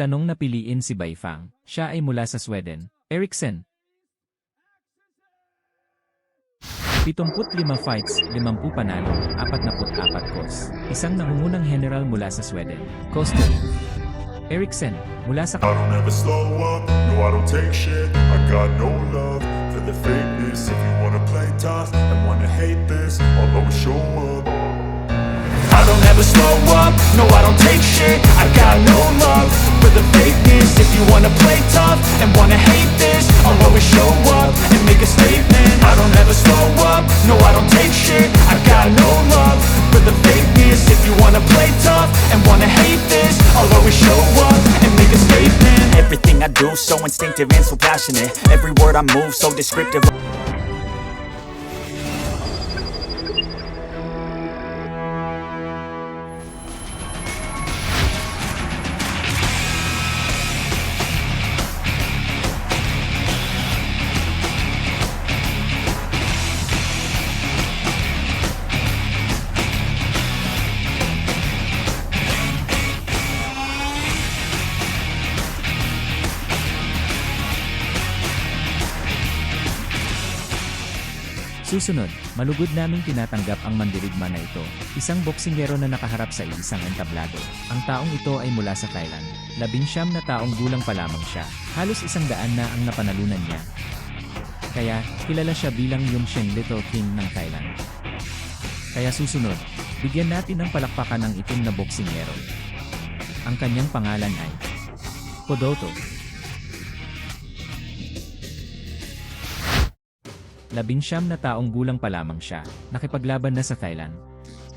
Itanong na piliin si Baifang. Siya ay mula sa Sweden. Eriksen. 75 fights, 50 panalo, 44 KOs. Isang nangungunang general mula sa Sweden. Koster. Eriksen, mula sa... I don't ever slow up, no I don't take shit. I got no love for the fakeness. If you wanna play tough and wanna hate this, I'll always show up. I don't ever slow up, no I don't take shit. I got no love for the fakeness. If you wanna play tough and wanna hate this, I'll always show up and make a statement. I don't ever slow up, no I don't take shit. I got no love for the fakeness. If you wanna play tough and wanna hate this, I'll always show up and make a statement. Everything I do so instinctive and so passionate. Every word I move so descriptive. Susunod, malugod naming tinatanggap ang mandirigma na ito, isang boksingero na nakaharap sa isang entablado. Ang taong ito ay mula sa Thailand. 19 na taong gulang pa lamang siya, halos 100 na ang napanalunan niya. Kaya, kilala siya bilang yung Shen Little King ng Thailand. Kaya susunod, bigyan natin ng palakpakan ang itim na boksingero. Ang kanyang pangalan ay Kodoto. 19 na taong gulang pa lamang siya, nakipaglaban na sa Thailand.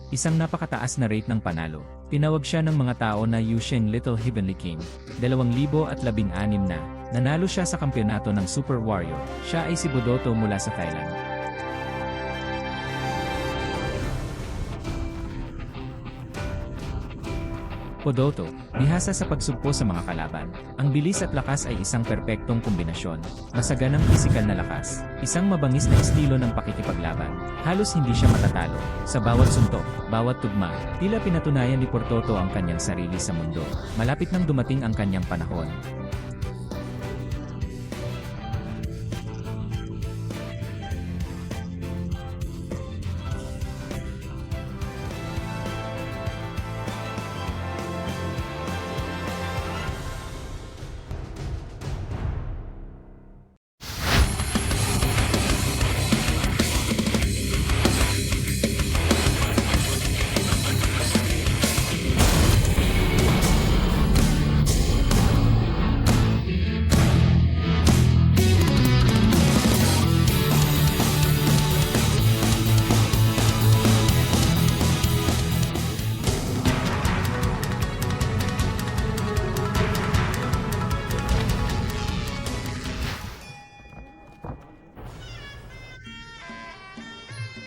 Isang napakataas na rate ng panalo. Tinawag siya ng mga tao na Yushin Little Heavenly King. 2016 na, nanalo siya sa kampyonato ng Super Warrior. Siya ay si Kodoto mula sa Thailand. Kodoto, bihasa sa pagsugpo sa mga kalaban. Ang bilis at lakas ay isang perpektong kombinasyon. Masaganang pisikal na lakas, isang mabangis na estilo ng pakikipaglaban. Halos hindi siya matatalo. Sa bawat suntok, bawat tugma, tila pinatunayan ni Kodoto ang kanyang sarili sa mundo. Malapit nang dumating ang kanyang panahon.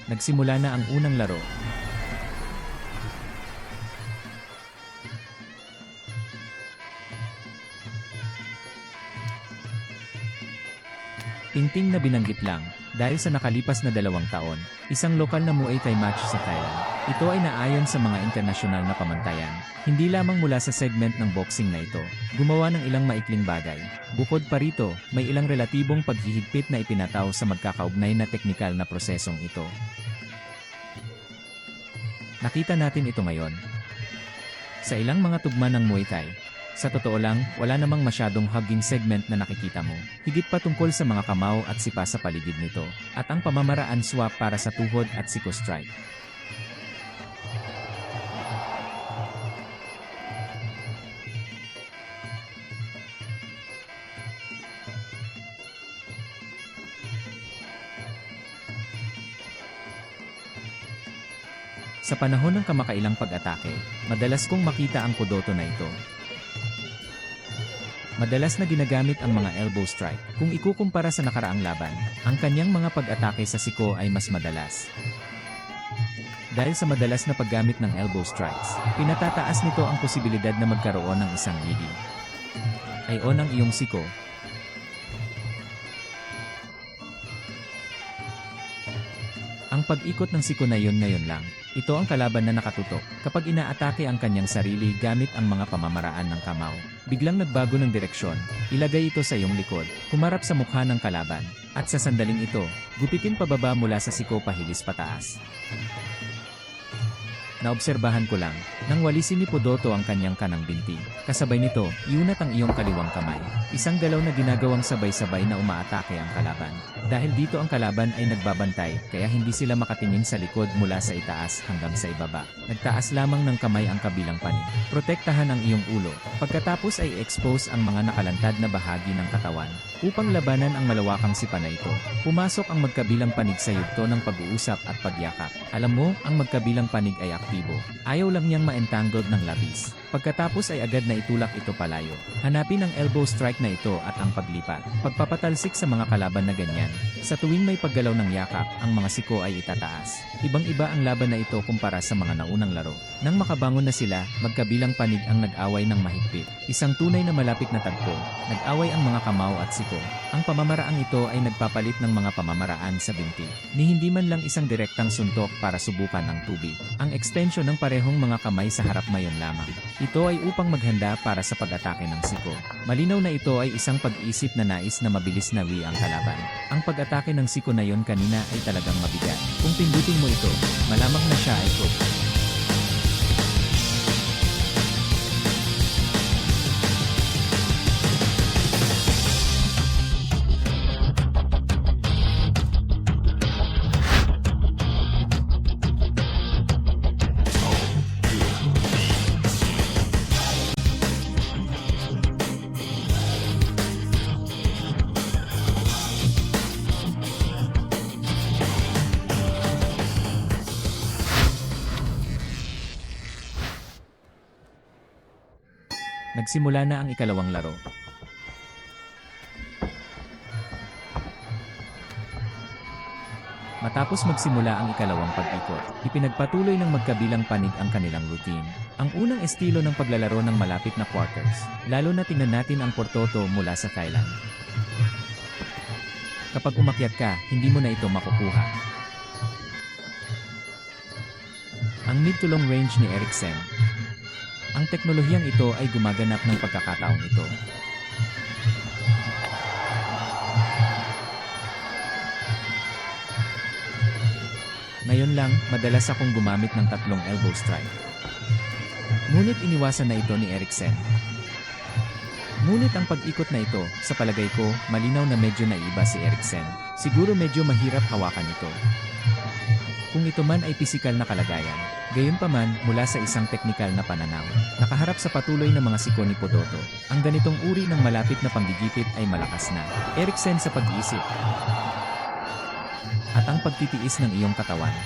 Nagsimula na ang unang laro. Tingting na binanggit lang, dahil sa nakalipas na 2 taon, isang lokal na Muay Thai match sa Thailand. Ito ay naayon sa mga internasyonal na pamantayan, hindi lamang mula sa segment ng boxing na ito, gumawa ng ilang maikling bagay. Bukod pa rito, may ilang relatibong paghihigpit na ipinataw sa magkakaugnay na teknikal na prosesong ito. Nakita natin ito ngayon sa ilang mga tugma ng Muay Thai. Sa totoo lang, wala namang masyadong hugging segment na nakikita mo. Higit pa tungkol sa mga kamao at sipa sa paligid nito, at ang pamamaraan swap para sa tuhod at siko strike. Sa panahon ng kamakailang pag-atake, madalas kong makita ang Kodoto na ito. Madalas na ginagamit ang mga elbow strike. Kung ikukumpara sa nakaraang laban, ang kanyang mga pag-atake sa siko ay mas madalas. Dahil sa madalas na paggamit ng elbow strikes, pinatataas nito ang posibilidad na magkaroon ng isang gigi. Ayon ang iyong siko. Ang pag-ikot ng siko na yun ngayon lang. Ito ang kalaban na nakatutok. Kapag inaatake ang kanyang sarili gamit ang mga pamamaraan ng kamao, biglang nagbago ng direksyon. Ilagay ito sa iyong likod, humarap sa mukha ng kalaban, at sa sandaling ito, gupitin pababa mula sa siko pahilis pataas. Naobserbahan ko lang, nang walisin ni Podoto ang kanyang kanang binti. Kasabay nito, iunat ang iyong kaliwang kamay. Isang galaw na ginagawang sabay-sabay na umaatake ang kalaban. Dahil dito ang kalaban ay nagbabantay, kaya hindi sila makatingin sa likod mula sa itaas hanggang sa ibaba. Nagtaas lamang ng kamay ang kabilang panig. Protektahan ang iyong ulo. Pagkatapos ay expose ang mga nakalantad na bahagi ng katawan. Upang labanan ang malawakang sipa na ito, pumasok ang magkabilang panig sa yugto ng pag-uusap at pagyakap. Alam mo, ang magkabilang panig ay aktibo. Ayaw lang niyang ma-entangled ng labis. Pagkatapos ay agad na itulak ito palayo. Hanapin ang elbow strike na ito at ang paglipat. Pagpapatalsik sa mga kalaban na ganyan. Sa tuwing may paggalaw ng yakap, ang mga siko ay itataas. Ibang-iba ang laban na ito kumpara sa mga naunang laro. Nang makabangon na sila, magkabilang panig ang nag-away ng mahigpit. Isang tunay na malapit na tagpo. Nag-away ang mga kamao at siko. Ang pamamaraang ito ay nagpapalit ng mga pamamaraan sa binti. Ni hindi man lang isang direktang suntok para subukan ang tubig. Ang ekstensyon ng parehong mga kamay sa harap mayon lamang. Ito ay upang maghanda para sa pag-atake ng siko. Malinaw na ito ay isang pag-isip na nais na mabilis nawi ang kalaban. Ang pag-atake ng siko na yon kanina ay talagang mabigat. Kung pindutin mo ito, malamang na siya ay cook. Nagsimula na ang ikalawang laro. Matapos magsimula ang ikalawang pag-ikot, ipinagpatuloy ng magkabilang panig ang kanilang routine. Ang unang estilo ng paglalaro ng malapit na quarters, lalo na tingnan natin ang Portoto mula sa Thailand. Kapag umakyat ka, hindi mo na ito makukuha. Ang mid to long range ni Eriksen. Ang teknolohiyang ito ay gumaganap ng pagkakataong ito. Ngayon lang, madalas akong gumamit ng tatlong elbow strike. Ngunit iniwasan na ito ni Eriksen. Ngunit ang pag-ikot na ito, sa palagay ko, malinaw na medyo naiba si Eriksen. Siguro medyo mahirap hawakan ito. Kung ito man ay pisikal na kalagayan, gayunpaman, mula sa isang teknikal na pananaw, nakaharap sa patuloy na mga siko ni Podoto, ang ganitong uri ng malapit na panggigipit ay malakas na. Eriksen sa pag-iisip at ang pagtitiis ng iyong katawan.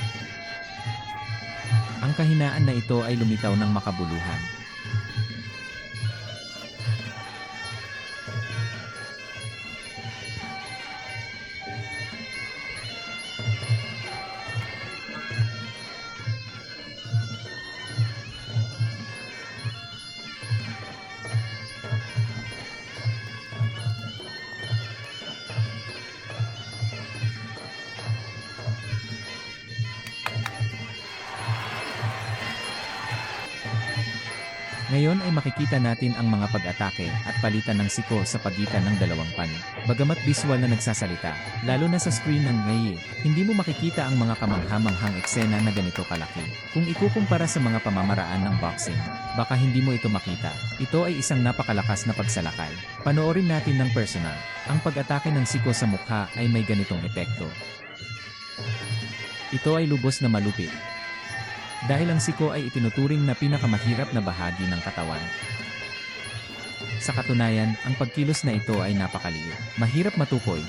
Ang kahinaan na ito ay lumitaw ng makabuluhan. Ngayon ay makikita natin ang mga pag-atake at palitan ng siko sa pagitan ng dalawang panig. Bagamat visual na nagsasalita, lalo na sa screen ng ngayon, hindi mo makikita ang mga kamangha-manghang eksena na ganito kalaki. Kung ikukumpara sa mga pamamaraan ng boxing, baka hindi mo ito makita. Ito ay isang napakalakas na pagsalakay. Panoorin natin ng personal. Ang pag-atake ng siko sa mukha ay may ganitong epekto. Ito ay lubos na malupit. Dahil ang siko ay itinuturing na pinakamahirap na bahagi ng katawan. Sa katunayan, ang pagkilos na ito ay napakaliit. Mahirap matukoy.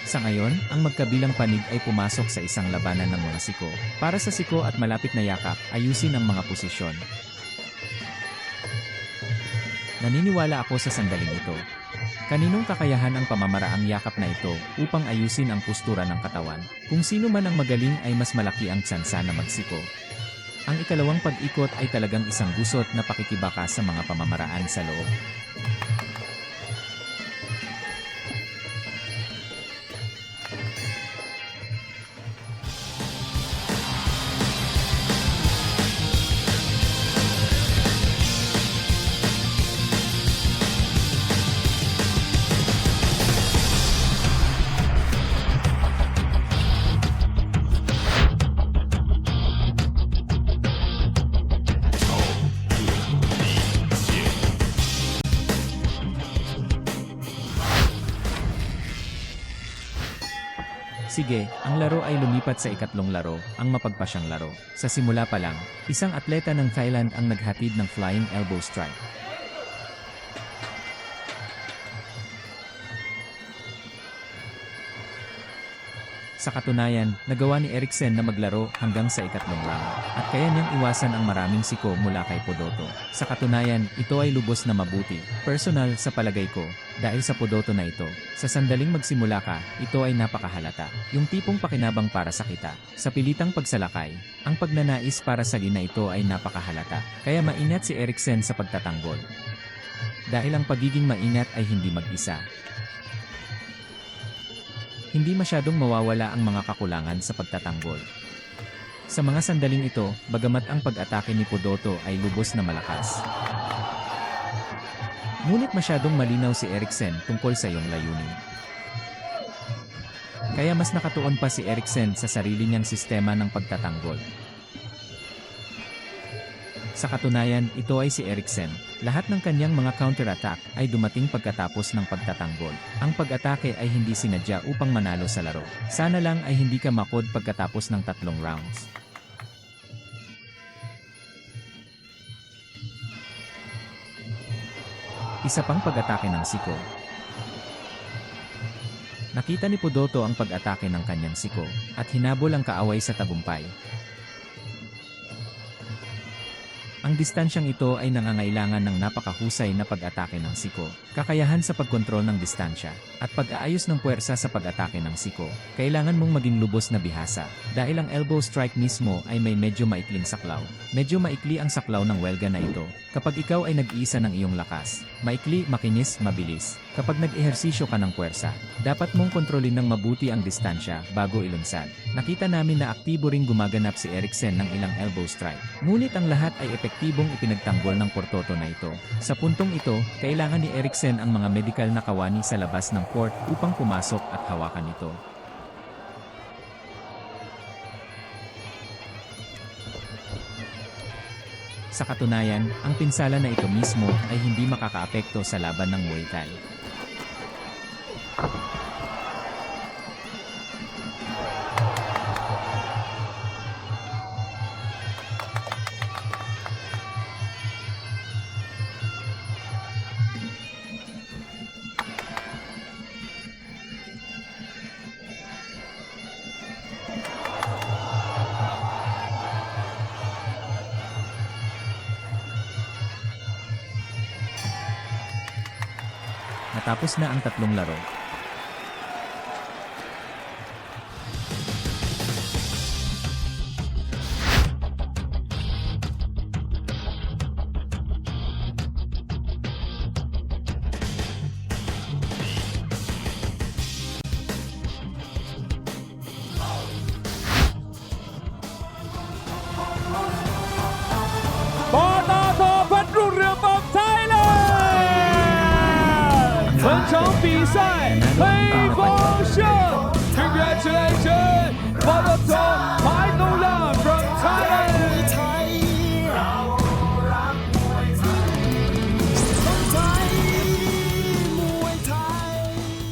Sa ngayon, ang magkabilang panig ay pumasok sa isang labanan ng mga siko. Para sa siko at malapit na yakap, ayusin ang mga posisyon. Naniniwala ako sa sandaling ito. Kaninong kakayahan ang pamamaraang yakap na ito upang ayusin ang postura ng katawan? Kung sino man ang magaling ay mas malaki ang tsansa na magsiko. Ang ikalawang pag-ikot ay talagang isang gusot na pakikibaka sa mga pamamaraan sa loob. Sige, ang laro ay lumipat sa ikatlong laro, ang mapagpasyang laro. Sa simula pa lang, isang atleta ng Thailand ang naghatid ng flying elbow strike. Sa katunayan, nagawa ni Eriksen na maglaro hanggang sa ikatlong round, at kaya niyang iwasan ang maraming siko mula kay Pudoto. Sa katunayan, ito ay lubos na mabuti. Personal sa palagay ko, dahil sa Pudoto na ito, sa sandaling magsimula ka, ito ay napakahalata. Yung tipong pakinabang para sa kita. Sa pilitang pagsalakay, ang pagnanais para sa gina ito ay napakahalata. Kaya maingat si Eriksen sa pagtatanggol. Dahil ang pagiging maingat ay hindi mag-isa. Hindi masyadong mawawala ang mga kakulangan sa pagtatanggol. Sa mga sandaling ito, bagamat ang pag-atake ni Pudoto ay lubos na malakas, ngunit masyadong malinaw si Eriksen tungkol sa iyong layunin. Kaya mas nakatuon pa si Eriksen sa sarili niyang sistema ng pagtatanggol. Sa katunayan, ito ay si Eriksen. Lahat ng kanyang mga counter-attack ay dumating pagkatapos ng pagtatanggol. Ang pag-atake ay hindi sinadya upang manalo sa laro. Sana lang ay hindi ka makod pagkatapos ng 3 rounds. Isa pang pag-atake ng siko. Nakita ni Pudoto ang pag-atake ng kanyang siko, at hinabol ang kaaway sa tagumpay. Ang distansyang ito ay nangangailangan ng napakahusay na pag-atake ng siko, kakayahan sa pagkontrol ng distansya, at pag-aayos ng puwersa sa pag-atake ng siko. Kailangan mong maging lubos na bihasa, dahil ang elbow strike mismo ay may medyo maikling saklaw. Medyo maikli ang saklaw ng welga na ito. Kapag ikaw ay nag-iisa ng iyong lakas, maikli, makinis, mabilis. Kapag nag-ehersisyo ka ng puwersa, dapat mong kontrolin ng mabuti ang distansya bago ilunsad. Nakita namin na aktibo ring gumaganap si Eriksen ng ilang elbow strike. Ngunit ang lahat ay epektibong ipinagtanggol ng Pudoto na ito. Sa puntong ito, kailangan ni Eriksen ang mga medical na kawani sa labas ng court upang pumasok at hawakan ito. Sa katunayan, ang pinsala na ito mismo ay hindi makakaapekto sa laban ng Muay Thai. Natapos na ang 3 laro. Pudoto พันรุ่งเรืองของไทยแลนด์ 本场比赛黑豹胜